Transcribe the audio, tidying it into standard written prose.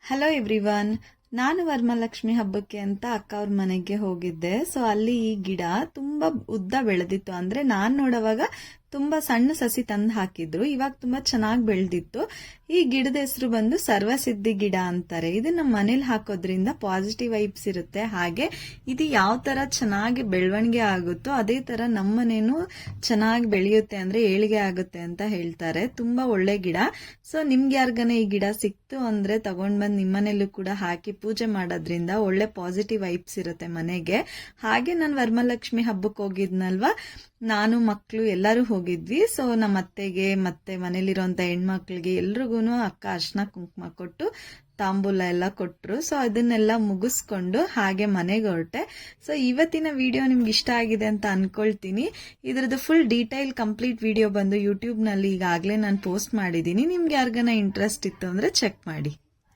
Hello everyone. ನಾನು ವರಮಹಾಲಕ್ಷ್ಮಿ ಹಬ್ಬಕ್ಕೆ ಅಂತ ಅಕ್ಕ ಅವ್ರ ಮನೆಗೆ ಹೋಗಿದ್ದೆ. ಸೊ ಅಲ್ಲಿ ಈ ಗಿಡ ತುಂಬಾ ಉದ್ದ ಬೆಳೆದಿತ್ತು. ಅಂದ್ರೆ ನಾನ್ ನೋಡುವಾಗ ತುಂಬಾ ಸಣ್ಣ ಸಸಿ ತಂದು ಹಾಕಿದ್ರು. ಇವಾಗ ತುಂಬಾ ಚೆನ್ನಾಗಿ ಬೆಳೆದಿತ್ತು. ಈ ಗಿಡದ ಹೆಸರು ಬಂದು ಸರ್ವಸಿದ್ಧಿ ಗಿಡ ಅಂತಾರೆ. ಇದು ನಮ್ಮ ಮನೇಲಿ ಹಾಕೋದ್ರಿಂದ ಪಾಸಿಟಿವ್ ವೈಬ್ಸ್ ಇರುತ್ತೆ. ಹಾಗೆ ಇದು ಯಾವ ತರ ಚೆನ್ನಾಗಿ ಬೆಳವಣಿಗೆ ಆಗುತ್ತೋ ಅದೇ ತರ ನಮ್ಮನೇನು ಚೆನ್ನಾಗಿ ಬೆಳೆಯುತ್ತೆ, ಅಂದ್ರೆ ಏಳಿಗೆ ಆಗುತ್ತೆ ಅಂತ ಹೇಳ್ತಾರೆ. ತುಂಬಾ ಒಳ್ಳೆ ಗಿಡ. ಸೊ ನಿಮ್ಗೆ ಯಾರಿಗಾನ ಈ ಗಿಡ ಸಿಕ್ತು ಅಂದ್ರೆ ತಗೊಂಡ್ ಬಂದ್ ನಿಮ್ಮನೇಲೂ ಕೂಡ ಹಾಕಿ ಪೂಜೆ ಮಾಡೋದ್ರಿಂದ ಒಳ್ಳೆ ಪಾಸಿಟಿವ್ ವೈಬ್ಸ್ ಇರುತ್ತೆ ಮನೆಗೆ. ಹಾಗೆ ನಾನು ವರಮಹಾಲಕ್ಷ್ಮಿ ಹಬ್ಬಕ್ಕೆ ಹೋಗಿದ್ನಲ್ವಾ, ನಾನು ಮಕ್ಕಳು ಎಲ್ಲರೂ ಹೋಗಿದ್ವಿ. ಸೊ ನಮ್ಮ ಅತ್ತೆಗೆ ಮತ್ತೆ ಮನೇಲಿರುವಂತ ಹೆಣ್ಮಕ್ಳಿಗೆ ಎಲ್ರಿಗೂ ಅಕ್ಕ ಅರ್ಶಿನ ಕುಂಕುಮ ಕೊಟ್ಟು ತಾಂಬೂಲ ಎಲ್ಲ ಕೊಟ್ರು. ಸೊ ಅದನ್ನೆಲ್ಲ ಮುಗಿಸ್ಕೊಂಡು ಹಾಗೆ ಮನೆಗೆ ಹೊರಟೆ. ಸೊ ಇವತ್ತಿನ ವಿಡಿಯೋ ನಿಮ್ಗೆ ಇಷ್ಟ ಆಗಿದೆ ಅಂತ ಅನ್ಕೊಳ್ತೀನಿ. ಇದ್ರದ್ದು ಫುಲ್ ಡೀಟೈಲ್ ಕಂಪ್ಲೀಟ್ ವಿಡಿಯೋ ಬಂದು ಯೂಟ್ಯೂಬ್ ನಲ್ಲಿ ಈಗಾಗಲೇ ನಾನು ಪೋಸ್ಟ್ ಮಾಡಿದ್ದೀನಿ. ನಿಮ್ಗೆ ಯಾರಿಗಾನ ಇಂಟ್ರೆಸ್ಟ್ ಇತ್ತು ಅಂದ್ರೆ ಚೆಕ್ ಮಾಡಿ.